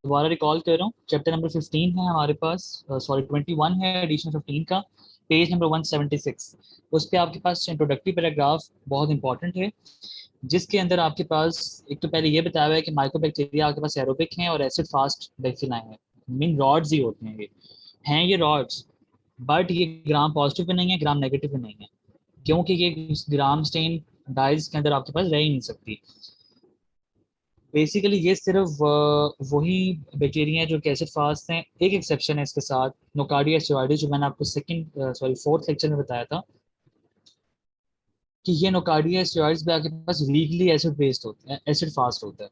दोबारा रिकॉल कर रहा हूँ, चैप्टर नंबर 15 है हमारे पास, सॉरी 21 है एडिशन 15 का, पेज नंबर 176। उस पे आपके पास इंट्रोडक्टरी पैराग्राफ बहुत इंपॉर्टेंट है, जिसके अंदर आपके पास एक तो पहले ये बताया हुआ है कि माइक्रोबैक्टीरिया आपके पास एरोबिक हैं और एसिड फास्ट बैक्टीरिया हैं, मीन रॉड्स ही होते हैं ये, हैं ये रॉड्स, बट ये ग्राम पॉजिटिव भी नहीं है, ग्राम नेगेटिव भी नहीं है, क्योंकि ये ग्राम स्टेन डाइज के अंदर आपके पास रह ही नहीं सकती। बेसिकली ये सिर्फ वही बैक्टीरिया हैं जो कि एसिड फास्ट हैं। एक एक्सेप्शन है इसके साथ, नोकार्डिया एस्टिवाइडिस, जो मैंने आपको सेकंड सॉरी फोर्थ लेक्चर में बताया था कि ये नोकार्डिया एस्टिवाइड्स भी आपके पास वीकली एसिड बेस्ड होते हैं, एसिड फास्ट होता है।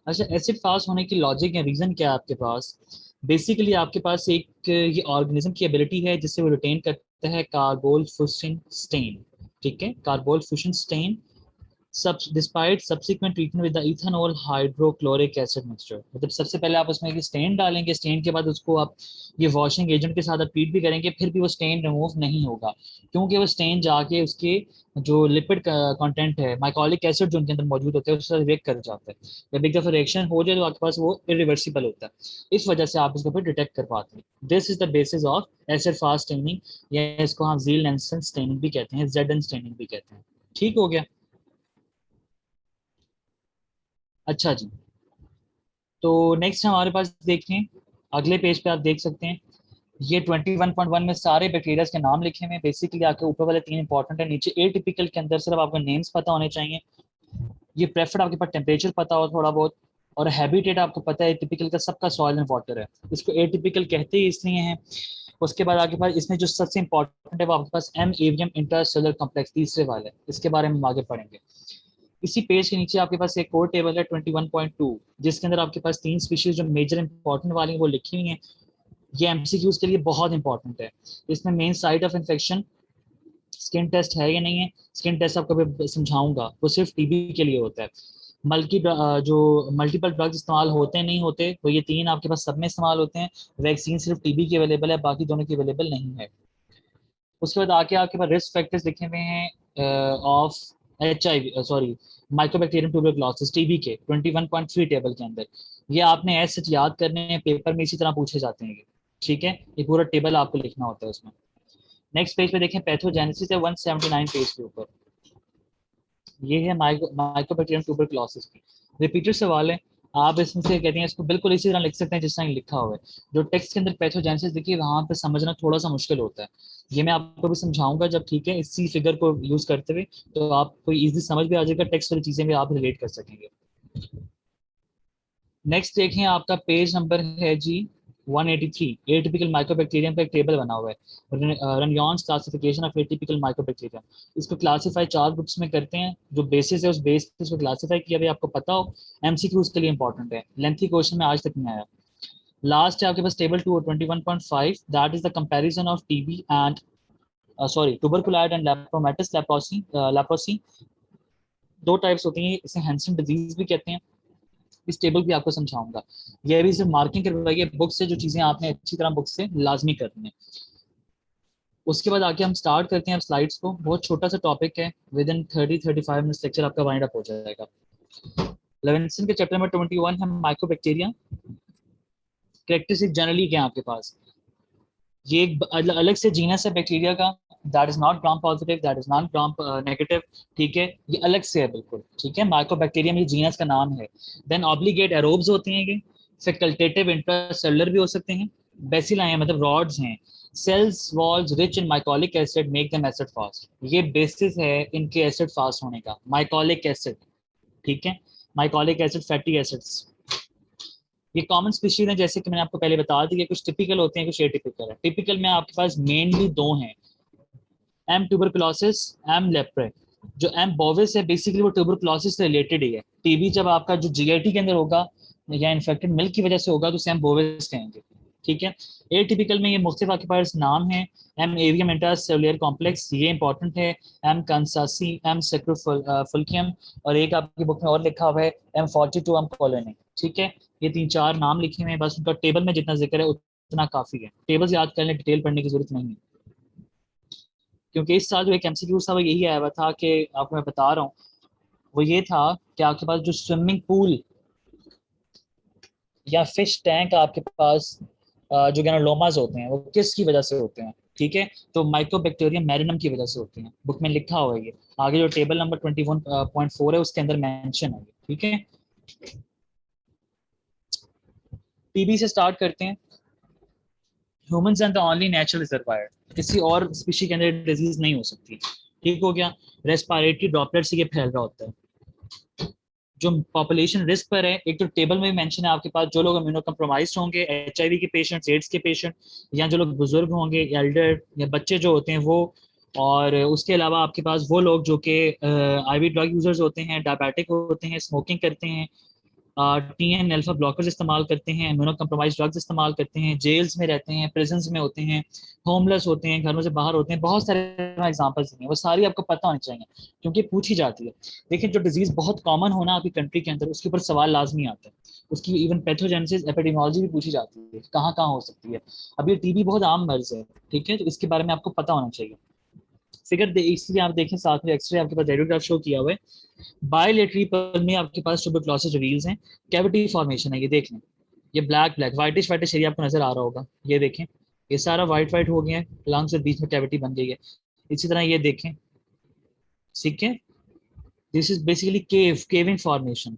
अच्छा, एसिड फास्ट होने की लॉजिक या रीजन क्या है आपके पास? बेसिकली आपके पास एक ये ऑर्गेनिज्म की एबिलिटी है जिससे वो रिटेन करता है कार्बोल फुशिन स्टेन, ठीक है, carbol fuchsin stain despite subsequent treatment with the ethanol hydrochloric acid mixture. मतलब सबसे पहले आप उसमें एक स्टेन डालेंगे, स्टेन के बाद उसको आप ये वॉशिंग एजेंट के साथ आप ट्रीट भी करेंगे, फिर भी वो स्टेन रिमूव नहीं होगा, क्योंकि वो स्टेन जाके उसके जो लिपिड कंटेंट है, माइकोलिक एसिड जो उनके अंदर मौजूद होते हैं, उसके साथ रिएक्ट कर जाता है। जब एक दफा रिएक्शन हो जाए तो आपके पास वो इरिवर्सिबल होता है, इस वजह से आप इसको फिर डिटेक्ट कर पाते हैं। This is the basis of acid fast staining, या इसको हम जील नेल्सन स्टेनिंग भी कहते हैं, जेड एन स्टेनिंग भी कहते हैं। ठीक हो गया? अच्छा जी, तो नेक्स्ट हमारे पास देखें, अगले पेज पे आप देख सकते हैं, ये 21.1 में सारे बैक्टीरिया के नाम लिखे हुए हैं। बेसिकली आपके ऊपर वाले तीन इंपॉर्टेंट है, नीचे ए टिपिकल के अंदर सिर्फ आपको नेम्स पता होने चाहिए। ये प्रेफर्ड आपके पास टेम्परेचर पता हो थोड़ा बहुत, और हैबिटेट आपको पता है टिपिकल का सबका सॉइल एंड वाटर है, इसको ए टिपिकल कहते ही इसलिए हैं। उसके बाद आपके पास इसमें जो सबसे इंपॉर्टेंट है वो आपके पास एम एवियम इंटरसेलुलर कॉम्प्लेक्स, तीसरे वाले, इसके बारे में हम आगे पढ़ेंगे। इसी पेज के नीचे आपके पास एक और टेबल है 21.2, जिसके अंदर आपके पास तीन स्पीशीज जो मेजर इंपॉर्टेंट वाली हैं वो लिखी हुई हैं। ये एमसीक्यूज के लिए बहुत इंपॉर्टेंट है। इसमें main site of infection skin test है या नहीं है, स्किन टेस्ट आपको मैं समझाऊंगा, वो सिर्फ टीबी के लिए होता है। मल्टी जो मल्टीपल ड्रग्स इस्तेमाल होते हैं नहीं होते, वो ये तीन आपके पास सब में इस्तेमाल होते हैं। वैक्सीन सिर्फ टीबी की अवेलेबल है, बाकी दोनों की अवेलेबल नहीं है। उसके बाद आके आपके पास रिस्क फैक्टर्स लिखे हुए हैं of H I V, sorry, mycobacterium tuberculosis, TB के 21.3 टेबल के अंदर। ये आपने ऐसे याद करने हैं, पेपर में इसी तरह पूछे जाते हैं ये, ठीक है, ये पूरा टेबल आपको लिखना होता है उसमें। नेक्स्ट पेज पे देखें, पैथोजेनेसिस है 179 पेज के ऊपर, ये है माइक्रोबैक्टीरियम ट्यूबरकुलोसिस की। रिपीटेड सवाल है, आप इसमें से कहते हैं इसको बिल्कुल इसी तरह लिख सकते हैं जिस तरह लिखा हुआ है। जो टेक्स्ट के अंदर पैथोजेनेसिस देखिए वहां पे समझना थोड़ा सा मुश्किल होता है, ये मैं आपको भी समझाऊंगा जब, ठीक है, इसी फिगर को यूज करते हुए, तो आपको इजी समझ भी आ जाएगा, टेक्स्ट वाली चीजें भी आप रिलेट कर सकेंगे। नेक्स्ट देखें, आपका पेज नंबर है जी 183, एटिपिकल माइक्रोबैक्टीरियम का एक टेबल बना हुआ है, रनयॉन्स क्लासिफिकेशन ऑफ एटिपिकल माइक्रोबैक्टीरियम। इसको क्लासीफाई चार ग्रुप्स में करते हैं, जो बेसिस है उस बेस पे इसको क्लासीफाई किया, भी आपको पता हो, एमसीक्यू उसके लिए इंपॉर्टेंट है, लेंथी क्वेश्चन में आज तक नहीं आया। लास्ट है आपके पास table 2 21.5, that is the comparison of TB and sorry tuberculosis and lepromatous leprosy, leprosy दो टाइप्स होती हैं, इसे हैंसन डिजीज भी कहते हैं। इस टेबल भी आपको समझाऊंगा, यह भी सिर्फ मार्किंग करवाइए बुक से, जो चीजें आपने अच्छी तरह बुक से लाजमी करनी है। उसके बाद आके हम स्टार्ट करते हैं स्लाइड्स को, बहुत छोटा सा टॉपिक है, विद इन 30-35 मिनट्स लेक्चर आपका वाइंड अप हो जाएगा। लेवेंसन के चैप्टर नंबर 21 है माइक्रोबैक्टीरिया। कैरेक्टरिस्टिक जनरली क्या है आपके पास, ये एक अलग से जीनस है बैक्टीरिया का, that is not gram positive, that is not gram negative, ठीक है, ये अलग से है बिल्कुल, ठीक है, माइक्रोबैक्टीरियम ये जीनस का नाम है। देन ऑब्लिगेट एरोब्स होते हैं ये, फैकल्टेटिव इंट्रासेलुलर भी हो सकते हैं, बेसिलाई मतलब रॉड्स हैं, cells walls rich in mycolic acid make them acid fast, ये बेसिस है इनके एसिड फास्ट होने का, माइकोलिक एसिड, ठीक है, माइकोलिक एसिड फैटी एसिड्स। ये कॉमन स्पीशीज हैं, जैसे कि मैंने आपको पहले बता दी, कुछ टिपिकल होते हैं, कुछ एटिपिकल है। टिपिकल में आपके पास मेनली दो हैं, एम ट्यूबरकुलोसिस, एम लेप्रे। जो एम बोविस है बेसिकली वो ट्यूबरकुलोसिस से रिलेटेड ही है, टीबी जब आपका जो जीआईटी के अंदर होगा या इन्फेक्टेड मिल्क की वजह से होगा तो एम बोविस कहेंगे, ठीक है। ए टिपिकल में ये मुख्तलिफ आपके पास नाम है, एम एवियम इंटरसेल्युलर कॉम्प्लेक्स, ये इंपॉर्टेंट है, एम कंसासी, एम सेक्रोफुल्कियम, और एक आपकी बुक में और लिखा हुआ है M42, एम कॉलोनी, ठीक है। ये तीन चार नाम लिखे हुए हैं, बस उनका टेबल में जितना जिक्र है उतना काफी है, टेबल याद करने डिटेल पढ़ने की जरूरत नहीं है। क्योंकि इस साल जो एक एमसीक्यू था वो यही आया हुआ था कि आपको मैं बता रहा हूँ, वो ये था कि आपके पास जो स्विमिंग पूल या फिश टैंक आपके पास जो ग्रेनुलोमास होते हैं वो किसकी वजह से होते हैं, ठीक है, तो माइकोबैक्टीरियम मैरिनम की वजह से होते हैं। बुक में लिखा हुआ है ये, आगे जो टेबल नंबर 21.4 है उसके अंदर मेंशन है, ठीक है। टीबी से स्टार्ट करते हैं। Humans and the only natural reservoir, किसी और स्पीशी के अंदर डिजीज नहीं हो सकती, ठीक हो गया। रेस्पिरेटरी ड्रॉपलेट से ये फैल रहा होता है। जो पॉपुलेशन रिस्क पर है, एक तो टेबल में मेंशन है आपके पास, जो लोग इम्यूनो कम्प्रोमाइज होंगे, एचआईवी के पेशेंट, एड्स के पेशेंट, या जो लोग बुजुर्ग होंगे, एल्डर या बच्चे जो होते हैं वो, और उसके अलावा आपके पास वो लोग जो कि आईवी ड्रग यूजर्स होते हैं, डायबिटिक होते हैं, स्मोकिंग करते हैं, टीएन अल्फा ब्लॉकर्स इस्तेमाल करते हैं, इम्यूनो कम्प्रोमाइज ड्रग्स इस्तेमाल करते हैं, जेल्स में रहते हैं, प्रिजन्स में होते हैं, होमलेस होते हैं, घरों से बाहर होते हैं, बहुत सारे एग्जांपल्स हैं, वो सारी आपको पता होनी चाहिए क्योंकि पूछी जाती है। देखिए जो डिजीज बहुत कॉमन होना आपकी कंट्री के अंदर, उसके ऊपर सवाल लाजमी आता है, उसकी इवन पैथोजेनेसिस एपिडेमियोलॉजी भी पूछी जाती है, कहाँ कहाँ हो सकती है। अब ये टीबी बहुत आम मर्ज है, ठीक है, तो इसके बारे में आपको पता होना चाहिए। फिगर इसलिए आप देखें साथ में एक्सरे आपके पास रेडियोग्राफ शो किया हुआ है। बायलेटरी पर में आपके पास ट्यूबरक्लोसिस रिवील्स हैं, कैविटी फॉर्मेशन है, ये देख लें। ये black black whitish whitish area आपको नजर आ रहा होगा, ये देखें, ये सारा वाइट वाइट हो गया है, लंग्स के बीच में कैविटी बन गई है। इसी तरह ये देखें, ठीक है, this is basically caving formation,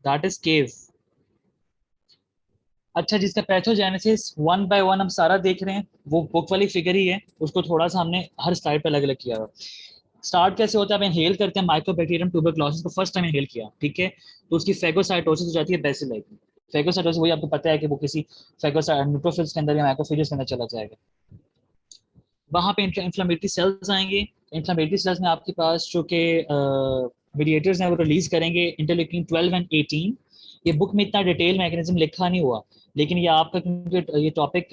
that is cave. अच्छा, जिसका पैथोजेनेसिस वन बाय वन हम सारा देख रहे हैं, वो बुक वाली फिगर ही है, उसको थोड़ा सा हमने हर स्लाइड पे अलग अलग किया हुआ। स्टार्ट कैसे होता है, आप इनहेल करते हैं माइकोबैक्टीरियम ट्यूबरक्लोसिस को, फर्स्ट टाइम इनहेल किया, ठीक है, तो उसकी फेगोसाइटोसिस हो जाती है बेसिलस। फेगोसाइटोसिस वही आपको पता है कि वो किसी फेगोसाइट न्यूट्रोफिल्स के अंदर या मैक्रोफेजेस के अंदर चला जाएगा। वहां पे इंफ्लेमेटरी सेल्स आएंगे। इंफ्लेमेटरी सेल्स में आपके पास जो कि मीडिएटर्स हैं वो रिलीज करेंगे इंटरलेकिन 12 एंड 18। ये बुक में इतना डिटेल मैकेनिज्म लिखा नहीं हुआ, लेकिन ये आपका क्योंकि ये टॉपिक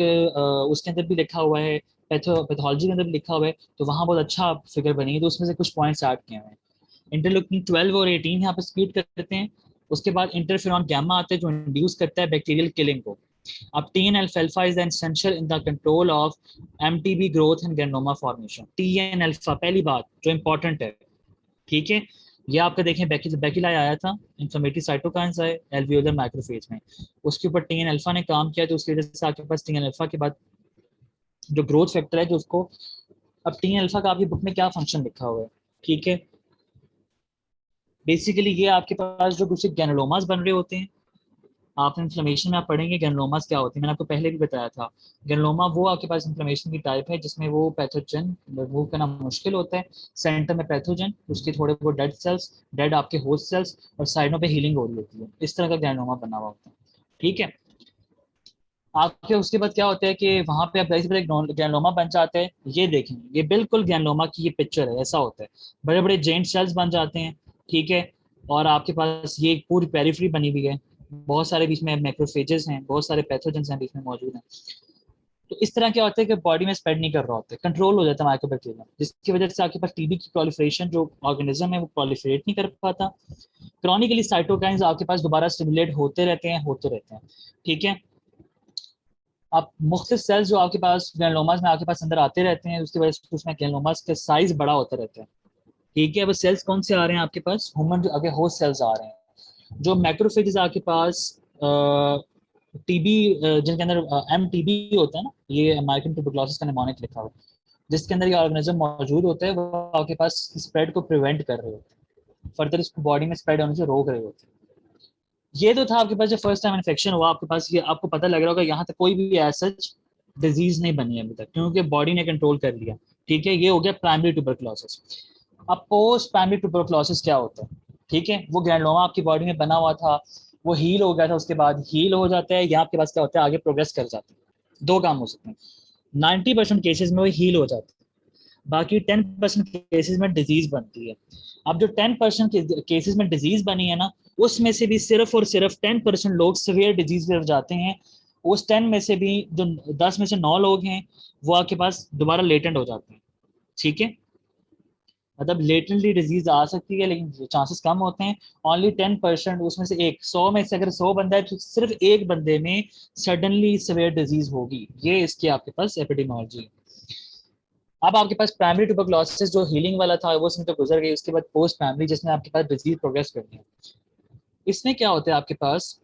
उसके अंदर भी लिखा हुआ है, पैथोलॉजी के अंदर भी लिखा हुआ है, तो वहाँ बहुत अच्छा फिगर बनी है, तो उसमें से कुछ पॉइंट्स ऐड किए हुए हैं। इंटरलूकिन 12 और 18 यहाँ पे स्पीड करते हैं। उसके बाद इंटरफेरॉन गैमा आता है जो इंड्यूस करता है बैक्टीरियल किलिंग को। अब TNF alpha is essential in the control of MTB growth and granuloma formation. TNF alpha पहली बात जो इंपॉर्टेंट है, ठीक है, ये आपका देखें बैकिलाई आया था, इंफ्लेमेटरी साइटोकाइंस आए एल्वियोलर माइक्रोफेज में, उसके ऊपर टीएन अल्फा ने काम किया, तो उसकी वजह से आपके पास टीएन अल्फा के बाद जो ग्रोथ फैक्टर है जो उसको, अब टीएन अल्फा का आपकी बुक में क्या फंक्शन लिखा हुआ है, ठीक है, बेसिकली ये आपके पास जो कुछ ग्रेनुलोमास बन रहे होते हैं, आप इन्फ्लेमेशन में आप पढ़ेंगे ग्रेनुलोमास क्या होते हैं, मैंने आपको पहले भी बताया था। ग्रेनुलोमा वो आपके पास इन्फ्लेमेशन की टाइप है जिसमें वो पैथोजन रिमूव करना मुश्किल होता है, सेंटर में पैथोजन, उसके थोड़े बहुत डेड सेल्स, डेड आपके होस्ट सेल्स, और साइडों पे हीलिंग हो रही होती है, इस तरह का ग्रेनुलोमा बना हुआ होता है, ठीक है। आपके उसके बाद क्या होता है कि वहां पे आप जैसे ग्रैनुलोमा बन जाते हैं, ये देखें, ये बिल्कुल ग्रैनुलोमा की ये पिक्चर है, ऐसा होता है, बड़े बड़े जेंट सेल्स बन जाते हैं, ठीक है, और आपके पास ये पूरी पेरिफेरी बनी हुई है, बहुत सारे बीच में मैक्रोफेजेस हैं, बहुत सारे पैथोजेंस हैं बीच में मौजूद हैं। तो इस तरह क्या होता है कि बॉडी में स्प्रेड नहीं कर रहा होता है, कंट्रोल हो जाता है माइक्रोबैक्टीरियम, जिसकी वजह से आपके पास टीबी की प्रोलिफरेशन जो ऑर्गेनिज्म है वो प्रोलिफरेट नहीं कर पाता। क्रॉनिकली साइटोकाइंस आपके पास दोबारा स्टिमुलेट होते रहते हैं, ठीक है। आप मुख्तलिफ सेल्स जो आपके पास ग्रैनुलोमास में आपके पास अंदर आते रहते हैं, उसकी वजह से उसमें ग्रैनुलोमास का साइज बड़ा होता रहता है, ठीक है। अब सेल्स कौन से आ रहे हैं आपके पास, ह्यूमन अगर होस्ट सेल्स आ रहे हैं, जो मैक्रोफेजेस आपके पास टीबी, जिनके अंदर एम टीबी होता है ना, ये अमेरिकन ट्यूबरक्लोसिस का निमोनिक लिखा हुआ है, जिसके अंदर ये ऑर्गेनिज्म मौजूद होता है, वो आपके पास स्प्रेड को प्रिवेंट कर रहे होते हैं, फर्दर इसको बॉडी में स्प्रेड होने से रोक रहे होते हैं। ये तो था आपके पास जब फर्स्ट टाइम इन्फेक्शन हुआ आपके पास, ये आपको पता लग रहा होगा यहाँ तक कोई भी ऐसा डिजीज नहीं बनी है अभी तक क्योंकि बॉडी ने कंट्रोल कर लिया, ठीक है, ये हो गया प्राइमरी ट्यूबरक्लोसिस। अब पोस्ट प्राइमरी ट्यूबरक्लोसिस क्या होता है, ठीक है, वो ग्रैनुलोमा आपकी बॉडी में बना हुआ था, वो हील हो गया था, उसके बाद हील हो जाता है, यहाँ आपके पास क्या होता है, आगे प्रोग्रेस कर जाता है, दो काम हो सकते हैं, 90% केसेस में वो हील हो जाता है, बाकी 10% केसेस में डिजीज बनती है। अब जो 10% केसेस में डिजीज बनी है ना, उसमें से भी सिर्फ और सिर्फ 10% लोग सिवियर डिजीज में जाते हैं। उस 10 में से भी जो 10 में से 9 लोग हैं वो आपके पास दोबारा लेटेंट हो जाते हैं, ठीक है, मतलब लेटेंटली डिजीज आ सकती है लेकिन चांसेस कम होते हैं। ओनली 10%, उसमें से एक 100 में से अगर 100 बंदा है तो सिर्फ एक बंदे में सडनली सिवियर डिजीज होगी, ये इसकी आपके पास एपिडेमियोलॉजी है। अब आपके पास प्राइमरी ट्यूबरक्लोसिस जो हीलिंग वाला था वो उसमें तो गुजर गई, उसके बाद पोस्ट प्राइमरी जिसमें आपके पास डिजीज प्रोग्रेस करनी है, इसमें क्या होता है आपके पास,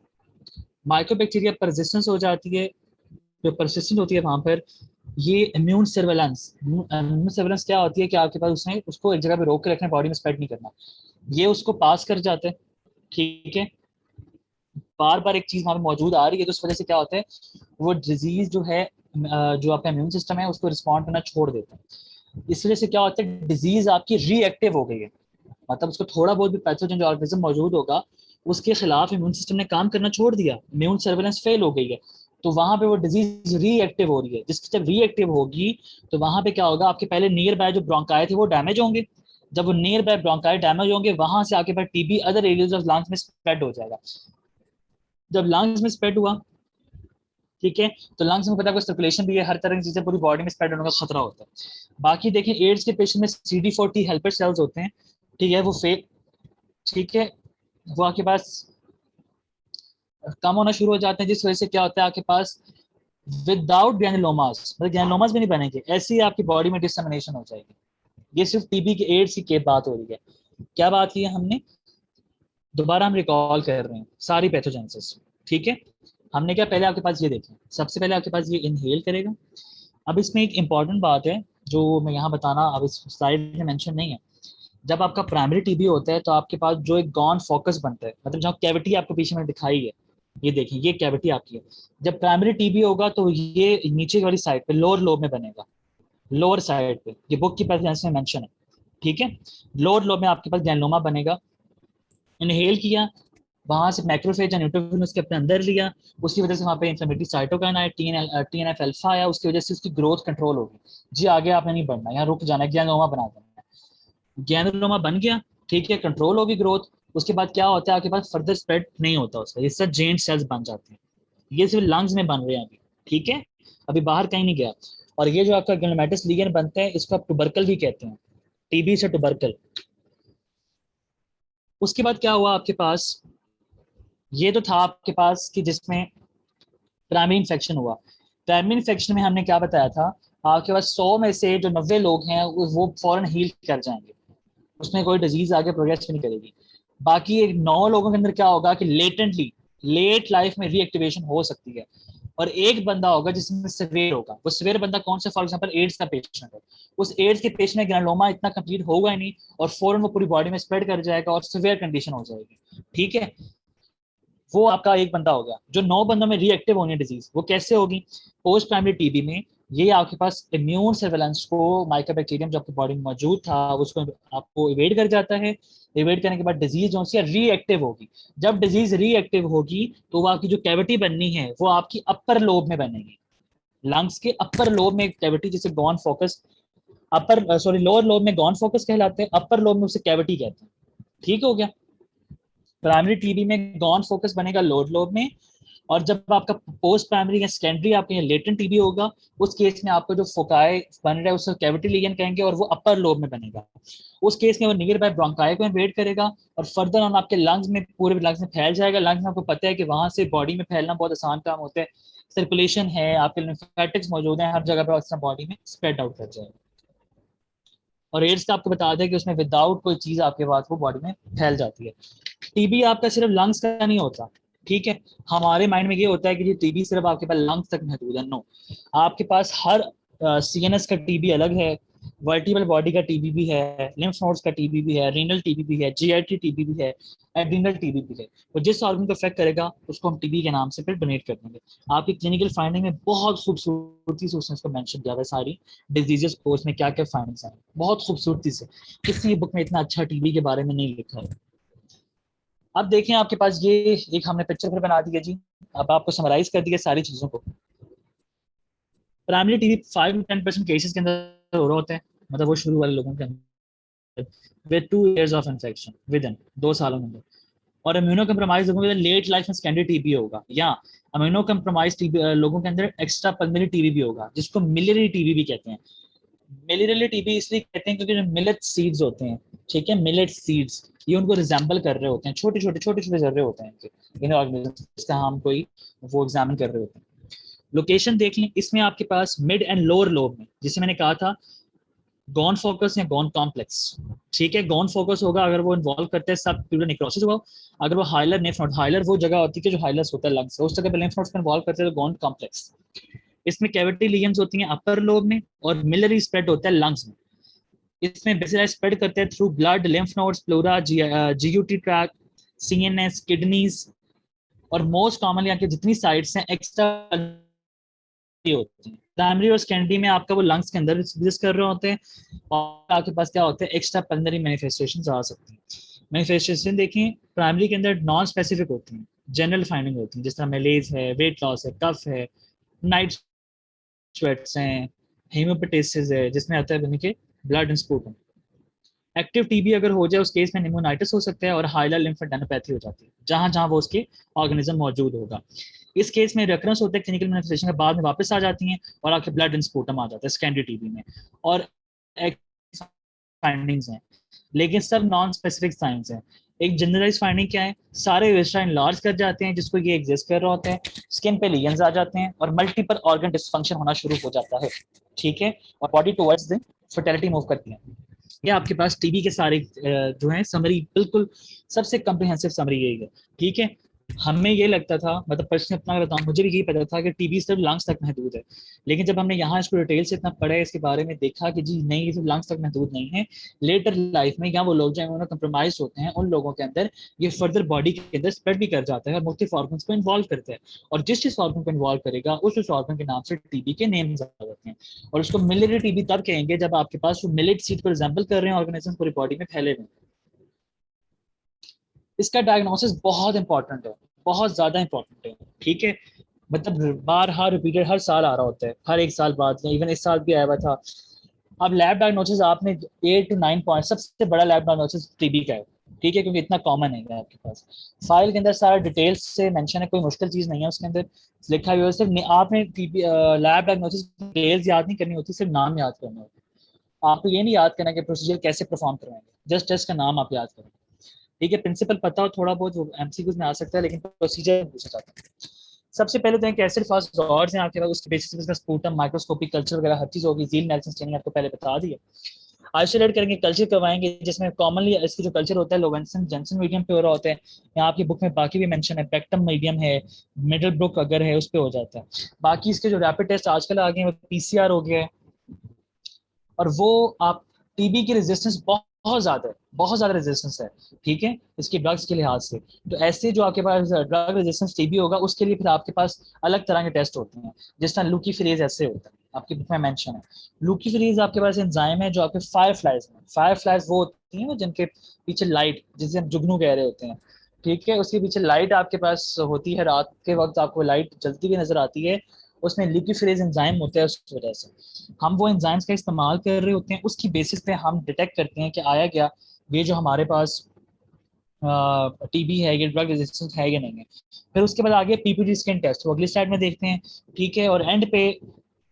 माइक्रोबैक्टीरिया परसिस्टेंस हो जाती है, जो परसिस्टेंट होती है वहां पर ये इम्यून सर्वेलेंस। इम्यून सर्वेलेंस क्या होती है कि आपके पास उसने उसको एक जगह पे रोक के रखना है, बॉडी में स्प्रेड नहीं करना, ये उसको पास कर जाते हैं। ठीक है, बार बार एक चीज वहां पे मौजूद आ रही है तो उस वजह से क्या होता है, वो डिजीज जो है जो आपका इम्यून सिस्टम है उसको रिस्पॉन्ड करना छोड़ देता है। इस वजह से क्या होता है, डिजीज आपकी रीएक्टिव हो गई है, मतलब उसको थोड़ा बहुत भी पैथोजन जो ऑर्गेनिज्म मौजूद होगा उसके खिलाफ इम्यून सिस्टम ने काम करना छोड़ दिया, इम्यून सर्वेलेंस फेल हो गई है, तो वहां पे वो डिजीज रीएक्टिव हो रही है। जिसकी जब रीएक्टिव होगी तो वहां पे क्या होगा, आपके पहले नियर बाय जो ब्रोंकाई थे वो डैमेज होंगे, जब वो नियर बाय ब्रोंकाई डैमेज होंगे वहां से आके बाद TB other areas of lungs में स्प्रेड हो जाएगा। जब लंग्स में स्प्रेड हुआ, ठीक है, तो लंग्स में पता है सर्कुलेशन भी है, हर तरह की चीजें पूरी बॉडी में स्प्रेड होने का खतरा होता है। बाकी देखिए एड्स के पेशेंट में CD40 हेल्पर सेल्स होते हैं, ठीक है, वो फेक, ठीक है, वो आपके पास कम होना शुरू हो जाते हैं, जिस वजह से क्या होता है आपके पास विदाउट ग्रैनुलोमास, मतलब ग्रैनुलोमास भी नहीं बनेंगे, ऐसी आपकी बॉडी में डिसमिनेशन हो जाएगी। ये सिर्फ टीबी के एड्स की बात हो रही है। क्या बात की है हमने, दोबारा हम रिकॉल कर रहे हैं सारी पैथोजेनेसिस, ठीक है। हमने क्या पहले आपके पास ये देखें, सबसे पहले आपके पास ये इनहेल करेगा। अब इसमें एक इंपॉर्टेंट बात है जो मैं यहाँ बताना, अब इस स्लाइड में मेंशन नहीं है। जब आपका प्राइमरी टीबी होता है तो आपके पास जो एक गॉन फोकस बनता है, मतलब जहाँ कैविटी आपको पीछे में दिखाई है, ये देखिए ये कैविटी आपकी है। जब प्राइमरी टीबी होगा तो ये नीचे वाली साइड पे लोअर लोब में बनेगा, लोअर साइड पे, ये बुक की प्रेजेंस में मेंशन है, ठीक है। लोअर लोब में आपके पास ग्रैनुलोमा बनेगा। इनहेल किया, वहां से मैक्रोफेज या न्यूट्रोफिल उसके अपने अंदर लिया, उसकी वजह से वहां पे इन्फ्लेमेटरी साइटोकाइन आया, TNF अल्फा आया, उसकी वजह से उसकी ग्रोथ कंट्रोल होगी। जी आगे आपने नहीं बढ़ना, यहाँ रुक जाना है, ग्रैनुलोमा बना देना है। ग्रैनुलोमा बन गया, ठीक है, कंट्रोल होगी ग्रोथ। उसके बाद क्या होता है, आपके पास फर्दर स्प्रेड नहीं होता उसका, ये सब जेंट सेल्स बन जाते हैं। ये सिर्फ लंग्स में बन रहे हैं अभी, ठीक है, अभी बाहर कहीं नहीं गया। और ये जो आपका ग्लोमेरुलस लीगन बनता है इसको आप टुबरकल भी कहते हैं, टीबी से टुबरकल। उसके बाद क्या हुआ आपके पास, ये तो था आपके पास कि जिसमें प्राइमरी इन्फेक्शन हुआ। प्राइमरी इन्फेक्शन में हमने क्या बताया था, आपके पास 100 में से जो 90 लोग हैं वो फौरन हील कर जाएंगे, उसमें कोई डिजीज आगे प्रोग्रेस नहीं करेगी। बाकी एक 9 लोगों के अंदर क्या होगा कि लेटेंटली लेट लाइफ में रीएक्टिवेशन हो सकती है। और एक बंदा होगा जिसमें सिवियर होगा, वो सिवियर बंदा कौन सा, फॉर एग्जांपल एड्स का पेशेंट है, उस एड्स के पेशेंट में ग्रैनुलोमा इतना कंप्लीट होगा ही नहीं और फौरन वो पूरी बॉडी में स्प्रेड कर जाएगा और सिवियर कंडीशन हो जाएगी, ठीक है। वो आपका एक बंदा हो गया। जो 9 बंदों में रिएक्टिव होनी है डिजीज, वो कैसे होगी, पोस्ट प्राइमरी टीबी में ये आपके पास इम्यून सर्वेलेंस को माइक्रोबैक्टीरियम जो आपकी बॉडी में मौजूद था उसको आपको इवेड कर जाता है। इवेड करने के बाद डिजीज जो सी रीएक्टिव होगी। जब डिजीज रीएक्टिव होगी तो वो आपकी जो कैविटी बननी है वो आपकी अपर लोब में बनेगी, लंग्स के अपर लोब में एक कैविटी जिसे गॉन फोकस, अपर सॉरी लोअर लोब में गॉन फोकस कहलाते हैं, अपर लोब में उसे कैविटी कहते हैं, ठीक हो गया। प्राइमरी टीबी में गॉन फोकस बनेगा लोअर लोब में। और जब आपका पोस्ट प्राइमरी या सेकेंडरी आपके लेटेंट टीबी होगा उस केस में आपको जो फोकाई बन रहा है उसको कैविटी लीजन कहेंगे और वो अपर लोब में बनेगा। उस केस में वो नियर बाय ब्रोंकाई को इन्वेड करेगा और फर्दर ऑन आपके लंग्स में, पूरे लंग्स में फैल जाएगा। लंग्स में आपको पता है कि वहां से बॉडी में फैलना बहुत आसान काम होता है, सर्कुलेशन है, आपके लिम्फेटिक्स मौजूद हैं हर जगह पे, बॉडी में स्प्रेड आउट कर जाएगा। और एड्स का आपको बता दें कि उसमें विदाउट कोई चीज आपके पास वो बॉडी में फैल जाती है। टीबी आपका सिर्फ लंग्स का नहीं होता, ठीक है। हमारे माइंड में ये होता है कि ये टीबी सिर्फ आपके पास लंग्स तक महदूद है, नो। आपके पास हर CNS का टीबी अलग है, वर्टिबल बॉडी का टीबी भी है, लिम्फ नोड्स का टीबी भी है, रीनल टीबी भी है, GIT टीबी भी है, एड्रिनल टीबी भी है। तो जिस ऑर्गन को अफेक्ट करेगा उसको हम टीबी के नाम से फिर डोनेट कर देंगे। आपकी क्लिनिकल फाइंडिंग में बहुत खूबसूरती से उसने इसको मेंशन किया है, सारी डिजीजेस को उसमें क्या क्या फाइंडिंग्स आए बहुत खूबसूरती से, किसी बुक में इतना अच्छा टीबी के बारे में नहीं लिखा है। अब देखें आपके पास ये एक हमने पिक्चर पर बना दिया जी, अब आपको समराइज कर दिया सारी चीजों को। प्राइमरी टीबी 5-10% केसेस के अंदर हो रहा होता है, मतलब वो शुरू वाले लोगों के अंदर with 2 years of infection, with in 2 सालों के अंदर। और इम्यूनो कम्प्रोमाइज लोगों के अंदर लेट लाइफ में सेकेंडरी टीबी होगा, या इम्यूनो कम्प्रोमाइज टीबी लोगों के अंदर एक्स्ट्रा पल्मोनरी टीबी भी होगा, जिसको मिलियरी टीबी भी कहते हैं। मिलियरी टीबी इसलिए कहते हैं क्योंकि जो मिलेट सीड्स होते हैं, ठीक है, मिलेट सीड्स ये उनको रिजेंबल कर रहे होते हैं, छोटे छोटे जर्रे होते हैं इनके, इन ऑर्गेनिज्म का हम कोई वो एग्जामिन कर रहे होते हैं। लोकेशन देख लें, इसमें आपके पास मिड एंड लोअर लोब में, जिसे मैंने कहा था गॉन फोकस या गॉन कॉम्प्लेक्स। ठीक है, गॉन फोकस होगा अगर वो इन्वॉल्व करते हैं सब प्यूरल नेक्रोसिस हुआ। अगर वो हाइलर लिम्फ नोड, हाइलर वो जगह होती है जो हाइलर्स होता है लंग्स, उस जगह पे लिम्फ नोड्स को इन्वॉल्व करते हैं तो गॉन कॉम्प्लेक्स। इसमें कैविटी लीजन्स होती हैं अपर लोब में और मिलरी स्प्रेड होता है लंग्स में। इसमें बेसिलाइ स्प्रेड करते हैं through blood, lymph nodes, pleura, gut tract, CNS, kidneys, और मोस्ट कॉमनली आपके जितनी साइट्स हैं एक्स्ट्रा होती हैं। प्राइमरी और सेकेंडरी में आपका वो लंग्स के अंदर विजिट कर रहे होते हैं, और आपके पास क्या होता है, एक्स्ट्रा पल्मोनरी मैनिफेस्टेशन आ सकती हैं। मैनिफेस्टेशन देखें, प्राइमरी के अंदर नॉन स्पेसिफिक होती हैं, जनरल फाइंडिंग होती हैं, जिस तरह मेलेज है, वेट लॉस है, कफ है, नाइट स्वेट्स हैं, हेमोपेटेसिस है जिसमें आता है बनी के blood in sputum. Active TB अगर हो जाए उस केस में निमोनाइटिस हो सकता है और हाइलर लिम्फेडेनोपैथी हो जाती है, जहां जहां वो उसके ऑर्गेनिज्म मौजूद होगा। इस केस में रेकरेंस होते हैं क्लिनिकल मैनिफेस्टेशन के बाद में वापस आ जाती हैं और आके ब्लड इन स्पूटम आ जाता है सेकेंडरी टीबी में, और फाइंडिंग्स हैं, लेकिन सब नॉन स्पेसिफिक साइंस हैं। एक जनरलाइज फाइंडिंग क्या है, सारे वेस्टा इनलार्ज कर जाते हैं जिसको ये एग्जिस्ट कर रहे होते हैं, स्किन पे लीजन्स आ जाते हैं और मल्टीपल ऑर्गन डिसफंक्शन होना शुरू हो जाता है। ठीक है, और body towards the fertility move करती है। ये आपके पास टीबी के सारे जो है समरी, बिल्कुल सबसे कम्प्रिहेंसिव समरी यही है। ठीक है, हमें ये लगता था, मतलब पर्सनली अपना बताऊं, मुझे भी यही पता था कि टीबी सिर्फ लंग्स तक महदूद है, लेकिन जब हमने यहाँ इसको डिटेल से इतना पढ़ा है, इसके बारे में देखा कि जी नहीं, ये सिर्फ लंग्स तक महदूद नहीं है। लेटर लाइफ में या वो लोग जो है कंप्रोमाइज होते हैं, उन लोगों के अंदर ये फर्दर बॉडी के अंदर स्प्रेड भी कर जाता है और मुख्तलिफ ऑर्गन्स को इन्वॉल्व करता है, और जिस ऑर्गन को इन्वॉल्व करेगा उस ऑर्गन के नाम से टीबी के नेम्स आ जाते हैं। और उसको मिलिटरी टीबी तब कहेंगे जब आपके पास वो मिलेट सीड को रिजेंबल कर रहे हैं ऑर्गेनिज्म पूरी बॉडी में फैले हुए। इसका डायग्नोसिस बहुत इंपॉर्टेंट है, बहुत ज्यादा इंपॉर्टेंट है। ठीक है, मतलब बार हर रिपीटेड हर साल आ रहा होता है, हर एक साल बाद, इवन इस साल भी आया हुआ था। अब लैब डायग्नोसिस आपने 8 to 9 पॉइंट, सबसे बड़ा लैब डायग्नोसिस टीबी का है। ठीक है, क्योंकि इतना कॉमन है आपके पास, फाइल के अंदर सारा डिटेल्स से मेंशन है, कोई मुश्किल चीज नहीं है उसके अंदर लिखा हुआ है। सिर्फ आपने टीबी लैब डायग्नोसिस डिटेल्स याद नहीं करनी होती, सिर्फ नाम याद करना होता है। आपको ये नहीं याद करना कि प्रोसीजर कैसे परफॉर्म करवाएंगे, जस्ट टेस्ट का नाम आप याद करें। ठीक है, प्रिंसिपल पता हो थोड़ा बहुत वो एमसीक्यूज में आ सकता है, लेकिन प्रोसीजर पूछा जाता है। सबसे पहले तो एक एसिड फास्ट रॉड्स हैं आपके पास, उसके बेसिस पे इसका स्पूटम, माइक्रोस्कोपिक कल्चर वगैरह हर चीज होगी। जीन नेल्सन स्टेनिंग आपको पहले बता दी है। आइसोलेट करेंगे, कल्चर करवाएंगे, जिसमें कॉमनली इसकी जो कल्चर होता है लोवेंसन जेंसन मीडियम पे हो रहा होता है। यहाँ आपकी बुक में बाकी भी मेंशन है, पेक्टम मीडियम है, मिडल ब्रुक अगर है उस पर हो जाता है। बाकी इसके जो रैपिड टेस्ट आजकल आ गए हैं वो पीसीआर हो गया है, और वो आप टीबी की रेजिस्टेंस बहुत ज्यादा है, बहुत ज्यादा रेजिस्टेंस है। ठीक है, इसकी ड्रग्स के लिहाज से। तो ऐसे जो आपके पास ड्रग रेजिस्टेंस टीबी होगा उसके लिए फिर आपके पास अलग तरह के टेस्ट होते हैं, जिस तरह लुकीफिरेज ऐसे होता है, आपकी बुक में मेंशन है। लुकीफिरेज आपके पास एंजाइम है जो आपके फायर फ्लाइज में, फायर फ्लाइज वो होती है जिनके पीछे लाइट, जिसे हम जुगनू कह रहे होते हैं। ठीक है, उसके पीछे लाइट आपके पास होती है, रात के वक्त आपको लाइट जलती हुई नजर आती है, उसमें ल्यूकोफिलेज एंजाइम होता है। उस वजह से हम वो एंजाइम्स का इस्तेमाल कर रहे होते हैं, उसकी बेसिस पे हम डिटेक्ट करते हैं कि आया क्या, ये जो हमारे पास टीबी है, ये ड्रग रेजिस्टेंस है या नहीं है। फिर उसके बाद आगे पीपीटी स्कैन टेस्ट वो अगली स्लाइड में देखते हैं। ठीक है, और एंड पे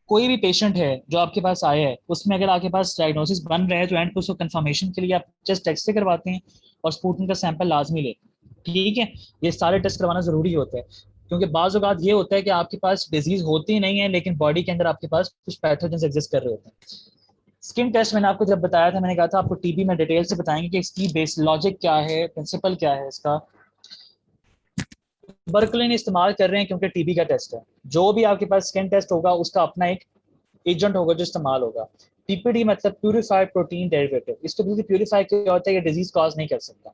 कोई भी पेशेंट है जो आपके पास आया है, उसमें अगर आपके पास डायग्नोसिस बन रहा है तो एंड पे उसको कंफर्मेशन के लिए आप चेस्ट टेस्ट से करवाते हैं और स्पूटनिक का सैंपल लाजमी लेते हैं। ठीक है, ये सारे टेस्ट करवाना जरूरी होता है, क्योंकि बाज़ औक़ात ये होता है कि आपके पास डिजीज होती नहीं है लेकिन बॉडी के अंदर आपके पास कुछ पैथोजेंस एग्जिस्ट कर रहे होते हैं। स्किन टेस्ट मैंने आपको जब बताया था, मैंने कहा था आपको टीबी में डिटेल से बताएंगे कि इसकी बेस लॉजिक क्या है, प्रिंसिपल क्या है इसका। बर्कलिन इस्तेमाल कर रहे हैं क्योंकि टीबी का टेस्ट है। जो भी आपके पास स्किन टेस्ट होगा उसका अपना एक एजेंट होगा जो इस्तेमाल होगा। पीपीडी मतलब प्यूरिफाइड प्रोटीन डेरिवेटिव, इसको बिल्कुल प्यूरिफाई किया होता है, ये डिजीज कॉज नहीं कर सकता।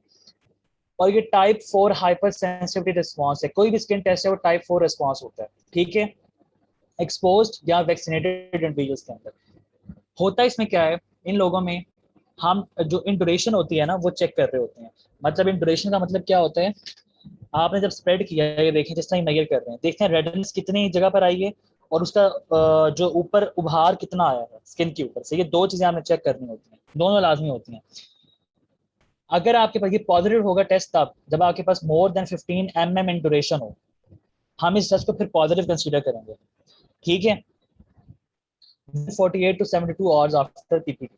और ये टाइप 4 हाइपर सेंसिटिविटी रिस्पॉन्स है, कोई भी स्किन टेस्ट है वो टाइप 4 रिस्पॉन्स होता है। ठीक है, एक्सपोज्ड या वैक्सीनेटेड इंडिविजुअल्स के अंदर होता है। इसमें क्या है, इन लोगों में हम जो इंडोरेशन होती है ना वो चेक कर रहे होते हैं। मतलब इंडोरेशन का मतलब क्या होता है, आपने जब स्प्रेड किया है, ये देखें जिस तरह मेजर कर रहे हैं, देखते हैं रेडनेस कितनी जगह पर आई है और उसका जो ऊपर उभार कितना आया है स्किन के ऊपर से, ये दो चीजें हमें चेक करनी होती हैं, दोनों लाजमी होती हैं। अगर आपके पास ये पॉजिटिव होगा टेस्ट तब जब आपके पास more than 15 mm in duration हो, हम इस टेस्ट को फिर पॉजिटिव कंसीडर करेंगे। ठीक है, 48 to 72 आवर्स आफ्टर पीपीटी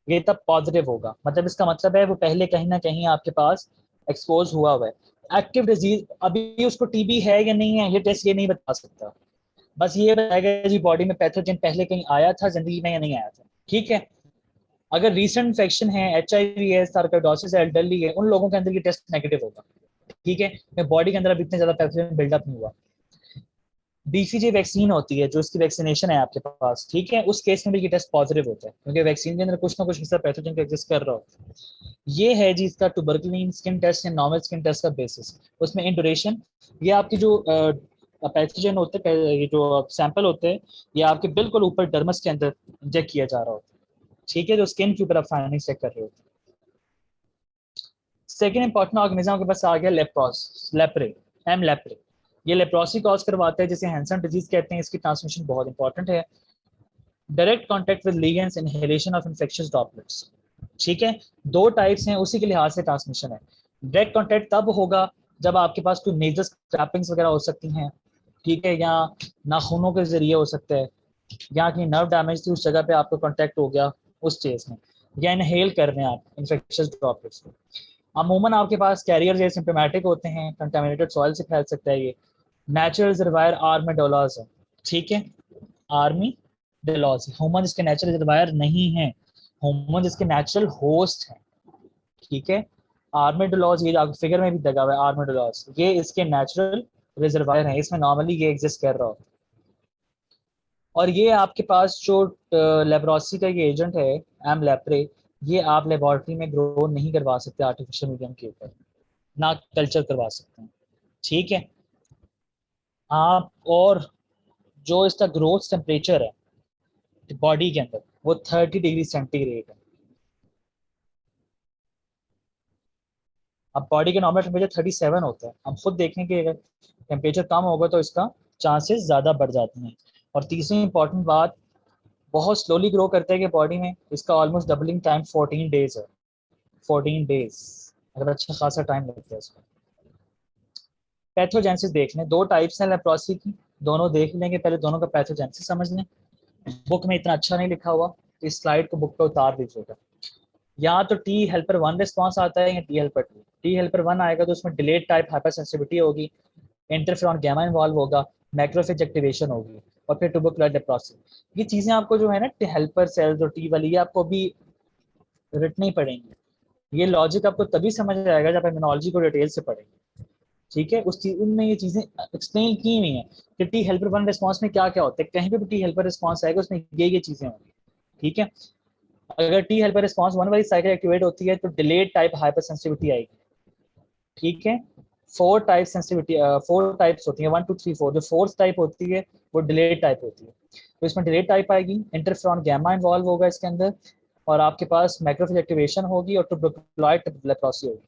ये तब पॉजिटिव होगा, मतलब इसका मतलब है वो पहले कहीं ना कहीं आपके पास एक्सपोज हुआ हुआ है। एक्टिव डिजीज, अभी उसको टीबी है या नहीं है ये टेस्ट ये नहीं बता सकता, बस ये बताएगा जी बॉडी में पैथोजन पहले कहीं आया था जिंदगी में या नहीं आया था। ठीक है, अगर रीसेंट इन्फेक्शन है, HIV है, सार्कोइडोसिस है, एल्डरली है, उन लोगों के अंदर ये टेस्ट नेगेटिव होगा, ठीक है, बॉडी के अंदर अब इतने ज्यादा पैथोजन बिल्डअप नहीं हुआ। BCG वैक्सीन होती है जो इसकी वैक्सीनेशन है आपके पास, ठीक है, उस केस में भी ये टेस्ट पॉजिटिव होता है क्योंकि वैक्सीन के अंदर कुछ ना कुछ हिस्सा पैथोजन का एग्जिस्ट कर रहा होता है। ये है जी इसका ट्यूबरकुलिन स्किन टेस्ट या नॉर्मल स्किन टेस्ट का बेसिस। उसमें इन ड्यूरेशन ये आपकी जो पैथोजन होते हैं, ये जो सैंपल होते हैं, ये आपके बिल्कुल ऊपर डर्मस के अंदर इंजेक्ट किया जा रहा होता है, ठीक है, जो स्किन के ऊपर आप फाइंडिंग चेक कर रहे होते हैं। सेकेंड इंपॉर्टेंट ऑर्गेनिज्म के पास आ गया लेप्रोस, लेप्रे, एम लेप्रे। ये लेप्रोसी कॉज करवाता है जिसे हैंसन डिजीज कहते हैं। इसकी ट्रांसमिशन बहुत इंपॉर्टेंट है। Direct contact with ligands, inhalation of infectious droplets, ठीक है, दो टाइप्स हैं, उसी के लिहाज से ट्रांसमिशन है। डायरेक्ट कॉन्टैक्ट तब होगा जब आपके पास कोई नेजल स्क्रैपिंग्स वगैरह हो सकती हैं, ठीक है, या नाखूनों के जरिए हो सकता है, या कि नर्व डैमेज थी उस जगह पे आपका कॉन्टैक्ट हो गया उस केस में, या इनहेल कर रहे हैं आप इन्फेक्शियस ड्रॉपलेट्स को। अमूमन आपके पास कैरियर जैसे सिम्टोमेटिक होते हैं, कंटामिनेटेड सॉइल से फैल सकता है ये। नेचुरल रिजर्वायर आर्मिडोलाज है, ठीक है, आर्मी डेलॉज। ह्यूमन इसके नेचुरल रिजर्वायर नहीं है, ह्यूमन इसके नेचुरल होस्ट है, ठीक है। आर्मिडोलॉज ये फिगर में भी दगा हुआ है, आर्मिडोलॉज ये इसके नेचुरल रिजर्वायर है, इसमें नॉर्मली ये एग्जिस्ट कर रहा होता है। और ये आपके पास जो लेब्रोसी का ये एजेंट है, एम लेप्रे, ये आप लेबोरेटरी में ग्रो नहीं करवा सकते आर्टिफिशियल मीडियम के ऊपर, ना कल्चर करवा सकते हैं, ठीक है आप। और जो इसका ग्रोथ टेम्परेचर है बॉडी के अंदर वो 30 डिग्री सेंटीग्रेड है। अब बॉडी के नॉर्मल टेम्परेचर 37 होता है, हम खुद देखें कि अगर टेम्परेचर कम होगा तो इसका चांसेस ज़्यादा बढ़ जाते हैं। और तीसरी इंपॉर्टेंट बात, बहुत स्लोली ग्रो करता है कि बॉडी में इसका ऑलमोस्ट डबलिंग टाइम 14 डेज है, 14 डेज, अगर अच्छा खासा टाइम लगता है इसका। पैथोजेंसिस देख लें, दो टाइप्स हैं लेप्रोसी की, दोनों देख लेंगे, पहले दोनों का पैथोजेंसिस समझ लें। बुक में इतना अच्छा नहीं लिखा हुआ, तो इस स्लाइड को बुक पे उतार दीजिएगा। या तो टी हेल्पर 1 रिस्पॉन्स आता है या टी हेल्पर 2। टी हेल्पर 1 आएगा तो उसमें डिलेड टाइप हाइपर सेंसिटिविटी होगी, इंटरफेरॉन गामा इन्वॉल्व होगा, मैक्रोफेज एक्टिवेशन होगी, और फिर ट्यूबरकुलर लेप्रोसी। ये चीज़ें आपको जो है ना हेल्पर सेल्स और टी वाली, ये आपको भी रटनी पड़ेंगी। ये लॉजिक आपको तभी समझ आएगा जब इम्यूनोलॉजी को डिटेल से पढ़ेंगे, ठीक है। उस चीज उनमें ये चीजें एक्सप्लेन की हुई हैं कि टी हेल्पर 1 रिस्पॉन्स में क्या क्या होता है, कहीं पे भी टी हेल्पर रिस्पॉन्स आएगा उसमें ये चीजें होंगी, ठीक है। अगर टी हेल्पर रिस्पॉन्स 1 वाली साइकिल एक्टिवेट होती है तो डिलेड टाइप हाइपर सेंसिटिविटी आएगी, ठीक है। 4 टाइप्स होती है, 1 2 3 4। जो फोर्थ टाइप होती है वो डिलेड टाइप होती है, तो इसमें डिलेड टाइप आएगी, इंटरफेरॉन गामा इन्वॉल्व होगा इसके अंदर, और आपके पास मैक्रोफेज एक्टिवेशन होगी और ट्यूबरकुलॉइड लेप्रोसी होगी।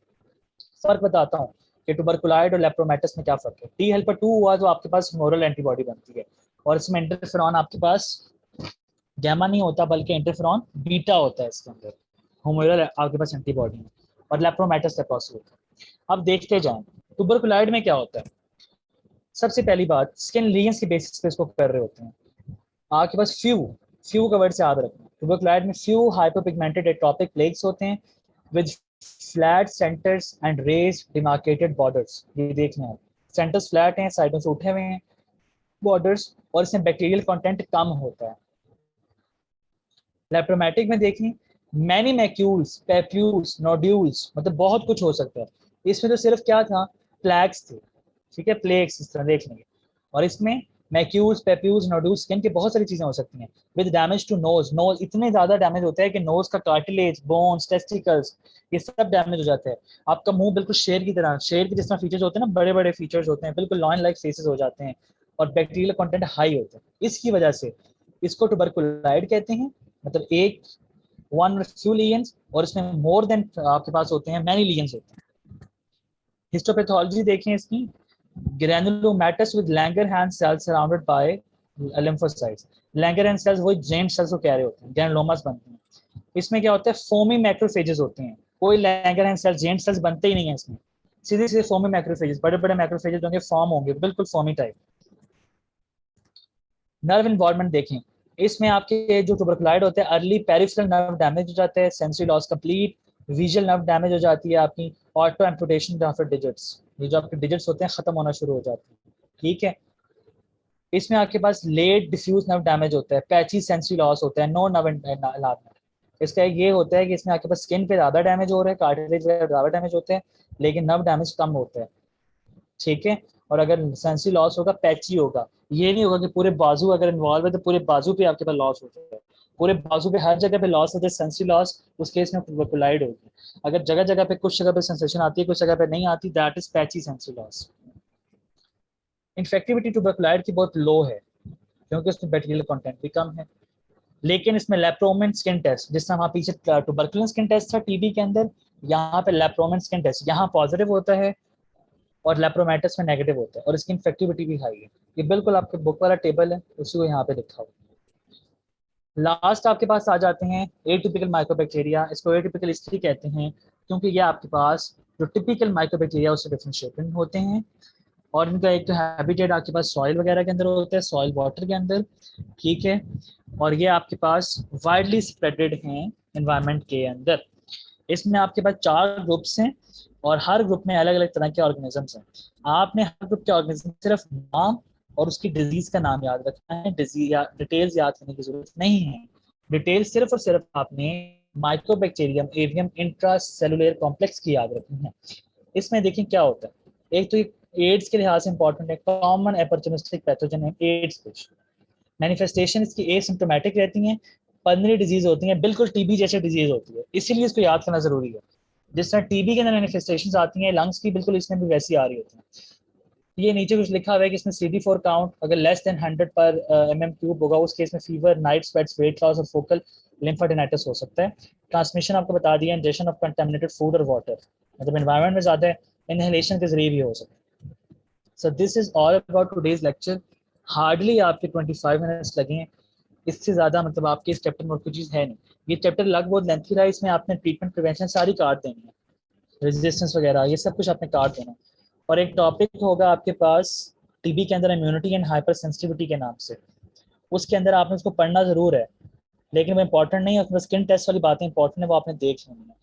फर्क बताता हूँ कि ट्यूबरकुलॉइड और लेप्रोमेटस में क्या फर्क है। टी हेल्पर 2 हुआ जो आपके पास मोरल एंटीबॉडी बनती है, और इसमें इंटरफेरॉन आपके पास गैमा नहीं होता बल्कि इंटरफेरॉन बीटा होता है इसके अंदर, होमोरल आपके पास एंटीबॉडी में, और लेप्रोमेटस लेप्रोसी होता है। अब देखते जाएं ट्यूबरकुलॉइड में क्या होता है। सबसे पहली बात, स्किन लीजन्स के बेसिस पे इसको कर रहे होते हैं। आपके पास फ्यू, फ्यू का वर्ड से याद रखना, ट्यूबरकुलॉइड में फ्यू हाइपरपिगमेंटेड एट्रोपिक प्लेक्स होते हैं with flat centres and raised demarcated borders. ये देखना है, सेंटर्स फ्लैट हैं, साइडों से उठे हुए हैं बॉर्डर्स, और इसमें बैक्टीरियल कंटेंट कम होता है। लेप्रोमेटिक में देखें, मैनी मैक्यूल्स, पैप्यूल्स, नोड्यूल्स, मतलब बहुत कुछ हो सकता है। इसमें तो सिर्फ क्या था, प्लैक्स थे, ठीक है, प्लेक्स इस तरह देख लेंगे। और इसमें मैक्यूल्स, पेप्यूल्स, नोड्यूल्स, स्किन की बहुत सारी चीजें हो सकती हैं। With damage to nose, nose इतने ज्यादा डैमेज होता है कि नोज का कार्टिलेज, बोन्स, टेस्टिकल्स, ये सब डैमेज हो जाते हैं। आपका मुंह बिल्कुल शेर की तरह, शेर के जिस तरह फीचर्स होते हैं ना, बड़े बड़े फीचर्स होते हैं, बिल्कुल लॉयन लाइक फेसेस हो जाते हैं, और बैक्टीरियल कंटेंट हाई होता है। इसकी वजह से इसको ट्यूबरकुलाइड कहते हैं, मतलब एक 1 फ्यू लीजन्स, और इसमें मोर देन आपके पास होते हैं, मैनी लीजन्स होते हैं। हिस्टोपैथोलॉजी देखें इसकी, granulomatous with Langerhans cells surrounded by lymphocytes। Langerhans cells वही जेंट सेल्स को कह रहे होते हैं, ग्रैनुलोमास बनते हैं। इसमें क्या होता है, फोमी मैक्रोफेजेस होते हैं। कोई लैंगरहैंस सेल्स, जेंट सेल्स बनते ही नहीं है इसमें, सीधे सीधे फोमी मैक्रोफेजेस, बड़े बड़े मैक्रोफेजेस होंगे, फॉर्म होंगे बिल्कुल फोमी टाइप। नर्व इन्वॉल्वमेंट देखें, इसमें आपके जो ट्यूबरकुलाइड होते हैं, अर्ली पेरिफेरल नर्व डैमेज हो जाते हैं, sensory loss complete, visual nerve damage हो जाती है आपकी, ऑटो एम्पुटेशन ऑफ डिजिट्स, ये जो आपके डिजिट्स होते हैं खत्म होना शुरू हो जाते हैं, ठीक है। इसमें आपके पास लेट डिफ्यूज नर्व डैमेज होता है, पैची सेंसरी लॉस होता है, नो नर्व इन्वॉल्वमेंट। इसका एक ये होता है कि इसमें आपके पास स्किन पे ज़्यादा डैमेज हो रहा है, कार्टिलेज वगैरह ज़्यादा डैमेज होते हैं, लेकिन नर्व डैमेज कम होता है, ठीक है। और अगर सेंसरी लॉस होगा पैची होगा, ये नहीं होगा कि पूरे बाजू अगर इन्वॉल्व है तो पूरे बाजू पे आपके पास लॉस होता है, पूरे बाजू पे हर जगह पे लॉस होता है सेंसरी लॉस, उस केस में ट्यूबरकुलाइड होगी। अगर जगह जगह पे कुछ जगह पे सेंसेशन आती है कुछ जगह पे नहीं आती, that is patchy sensory loss. Infectivity tuberculoid की बहुत लो है क्योंकि उसमें बैक्टीरियल कंटेंट भी कम है, लेकिन इसमें लेप्रोमेंट स्किन टेस्ट, जिस तरह वहाँ पीछे ट्यूबरकुलर स्किन टेस्ट था टीबी के अंदर, यहाँ पे लेप्रोमेंट स्किन टेस्ट यहाँ पॉजिटिव होता है और लेप्रोमेटस में नेगेटिव होता है, और इसकी इन्फेक्टिविटी भी हाई है। ये बिल्कुल आपके बुक वाला टेबल है, उसी को यहाँ पे लिखा हुआ। लास्ट आपके पास आ जाते हैं एटिपिकल माइक्रोबैक्टीरिया। इसको एटिपिकल इसलिए कहते हैं क्योंकि ये आपके पास जो टिपिकल माइक्रोबैक्टीरिया उससे डिफरेंशिएटेड होते हैं, और इनका एक तो हैबिटेट आपके पास सॉइल वगैरह के अंदर होता है, सॉइल वाटर के अंदर, ठीक है। और ये आपके पास वाइडली स्प्रेडेड हैं एनवायरनमेंट के अंदर। इसमें आपके पास 4 ग्रुप्स हैं और हर ग्रुप में अलग अलग तरह के ऑर्गेनिजम्स हैं। आपने हर ग्रुप के ऑर्गेनिज्म सिर्फ नाम और उसकी डिजीज का नाम याद रखना है, डिजीज या डिटेल्स याद करने की जरूरत नहीं है। डिटेल्स सिर्फ और सिर्फ आपने माइक्रोबैक्टीरियम एवियम इंट्रासेलुलर कॉम्प्लेक्स की याद रखनी है। इसमें देखिए क्या होता है, एक तो एड्स के लिहाज से इंपॉर्टेंट है, कॉमन अपॉर्चुनिस्टिक पैथोजन है एड्स कुछ, मैनिफेस्टेशन इसकी एसिम्प्टोमेटिक रहती हैं, पल्मोनरी डिजीज होती हैं, बिल्कुल टीबी जैसे डिजीज होती है, इसीलिए इसको याद करना जरूरी है। जिस तरह टीबी के अंदर मैनिफेस्टेशन आती हैं लंग्स की, बिल्कुल इसमें भी वैसी आ रही होती हैं। ये नीचे कुछ लिखा हुआ है कि इसमें CD4 काउंट अगर लेस देन 100 पर mm³ होगा, उस केस में fever, night sweats, weight loss और फोकल लिम्फाडेनाइटिस हो सकता है। ट्रांसमिशन आपको बता दिया, इंजेक्शन ऑफ कंटामिनेटेड फूड और वाटर, मतलब एनवायरनमेंट में ज्यादा है, इनहेलेशन के जरिए भी हो सकता है। So this is all about today's lecture. Hardly आपके 25 मिनट्स लगे हैं, इससे ज्यादा मतलब आपके इस चैप्टर में और कुछ चीज है नहीं। ये चैप्टर लग बहुत लेंथी रहा है, इसमें आपने ट्रीटमेंट प्रिवेंशन सारी काट देनी है, रेजिस्टेंस वगैरह ये सब कुछ आपने काट देना है। और एक टॉपिक होगा आपके पास टीबी के अंदर इम्यूनिटी एंड हाइपर सेंसिटिविटी के नाम से, उसके अंदर आपने उसको पढ़ना जरूर है, लेकिन वो इंपॉर्टेंट नहीं है, उसमें स्किन टेस्ट वाली बातें इंपॉर्टेंट है, वो आपने देख लेनी है।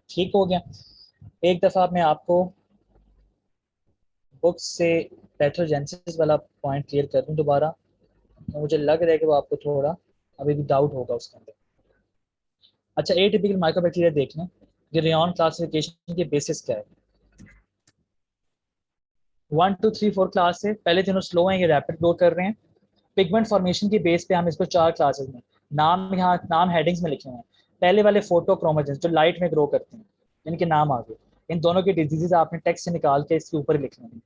ठीक हो गया। एक दफ़ा मैं आपको बुक से पैथोजेनेसिस वाला पॉइंट क्लियर कर दूं दोबारा, तो मुझे लग रहा है कि वो आपको थोड़ा अभी भी डाउट होगा उसके अंदर। अच्छा, एटिपिकल माइक्रोबैक्टीरिया देख लें कि रेयन क्लासिफिकेशन के बेसिस क्या है। 1 2 3 4 क्लास है, पहले तीनों स्लो हैं, ये रैपिड ग्रो कर रहे हैं। पिगमेंट फॉर्मेशन की बेस पे हम इसको 4 क्लासेस में, नाम यहाँ नाम हेडिंग्स में लिखे हुए हैं। पहले वाले फोटोक्रोमोजेंस जो लाइट में ग्रो करते हैं, इनके नाम आ गए। इन दोनों की डिजीजेज आपने टेक्स्ट से निकाल के इसके ऊपर लिखने हैं।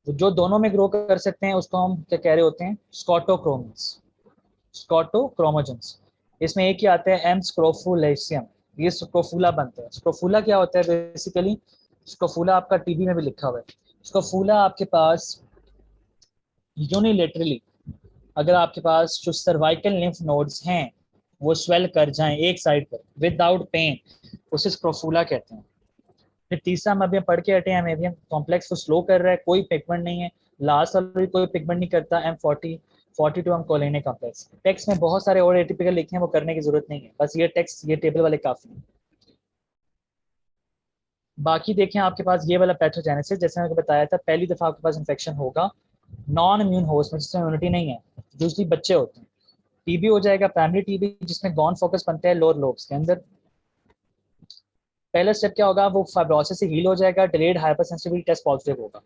तो जो दोनों में ग्रो कर सकते हैं उसको हम क्या कह रहे होते हैं, स्कॉटोक्रोमस, स्कॉटोक्रोमोजेंस। इसमें एक ही आता है एम स्क्रोफुलेशियम, ये स्क्रोफुला बनता है। स्क्रोफुला क्या होता है बेसिकली, स्क्रोफुला आपका टीबी में भी लिखा हुआ है। स्क्रोफुला आपके पास यूनिलेटरली, अगर आपके पास जो सर्वाइकल लिम्फ नोड्स हैं वो स्वेल कर जाएं एक साइड पर विदाउट पेन, उसे स्क्रोफुला कहते हैं। फिर तीसरा हम अभी पढ़ के हटे हैं, एवियम कॉम्प्लेक्स को स्लो कर रहा है, कोई पिगमेंट नहीं है। लास्ट वाला भी कोई पिगमेंट नहीं करता, M40 42 हम कोलिने कॉम्प्लेक्स। टेक्स्ट में बहुत सारे और एटिपिकल लिखे हैं, वो करने की जरूरत नहीं है, बस ये टेक्स्ट ये टेबल वाले काफी हैं। बाकी देखें आपके पास ये वाला पैथोजेनेसिस, जैसे मैंने बताया था, पहली दफा आपके पास इन्फेक्शन होगा नॉन इम्यून होस्ट में जिसमें इम्यूनिटी नहीं है, दूसरी बच्चे होते हैं। टीबी हो जाएगा प्राइमरी टीबी, जिसमें गॉन फोकस बनता है लोअर लोब्स के अंदर। पहला स्टेप क्या होगा, वो फाइब्रोसिस से हील हो जाएगा, delayed hypersensitivity test positive होगा,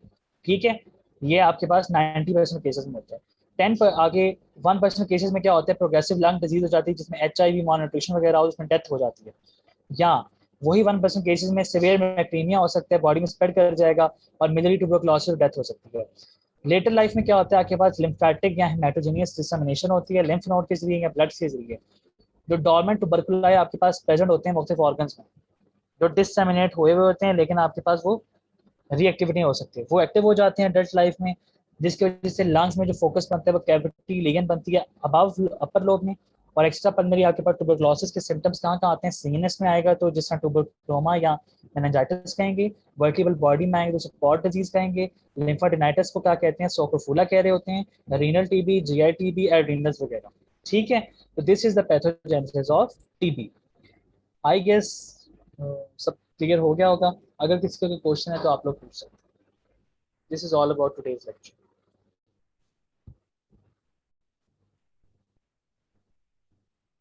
ठीक है। ये आपके पास 90% केसेस में होता है। 10 पर आगे 1% केसेस में क्या होता है, प्रोग्रेसिव लंग डिजीज हो जाती है, जिसमें HIV मॉलन्यूट्रिशन वगैरह हो, उसमें डेथ हो जाती है। या वही 1% केसेस में सिवियर मैक्टीमिया हो सकता है, बॉडी में स्प्रेड कर जाएगा और मिलियरी ट्यूबरकुलोसिस डेथ हो सकती है। लेटर लाइफ में क्या होता है, आपके पास लिम्फेटिक या हेमेटोजेनियस डिसमिनेशन होती है, लिम्फ नोड के जरिए या ब्लड के जरिए। जो डोरमेंट ट्यूबरकुलाई आपके पास प्रेजेंट होते हैं मुख्तलिफ ऑर्गन्स में, जो डिसमिनेट हुए हुए होते हैं लेकिन आपके पास वो रीएक्टिव नहीं हो सकते, वो एक्टिव हो जाते हैं एडल्ट लाइफ में, जिसकी वजह से लंग्स में जो फोकस बनता है वो कैविटी लीगन बनती है अबव अपर लोब में। और एक्स्ट्रा पल्मोनरी आपके पास ट्यूबरकुलोसिस के सिम्टम्स कहाँ कहाँ आते हैं, सीनस में आएगा तो जिस तरह ट्यूबरक्लोमा या मेनिंजाइटिस कहेंगे, वर्टिबल बॉडी में आएंगे तो पॉट डिजीज कहेंगे, लिम्फाडेनाइटिस को क्या कहते हैं, सोकोफुला कह रहे होते हैं, renal TB, GI TB, adrenals वगैरह, ठीक है। तो this is the pathogenesis of TB. I guess सब क्लियर हो गया होगा। अगर किसी का कोई क्वेश्चन है तो आप लोग पूछ सकते हैं। This is all about today's lecture.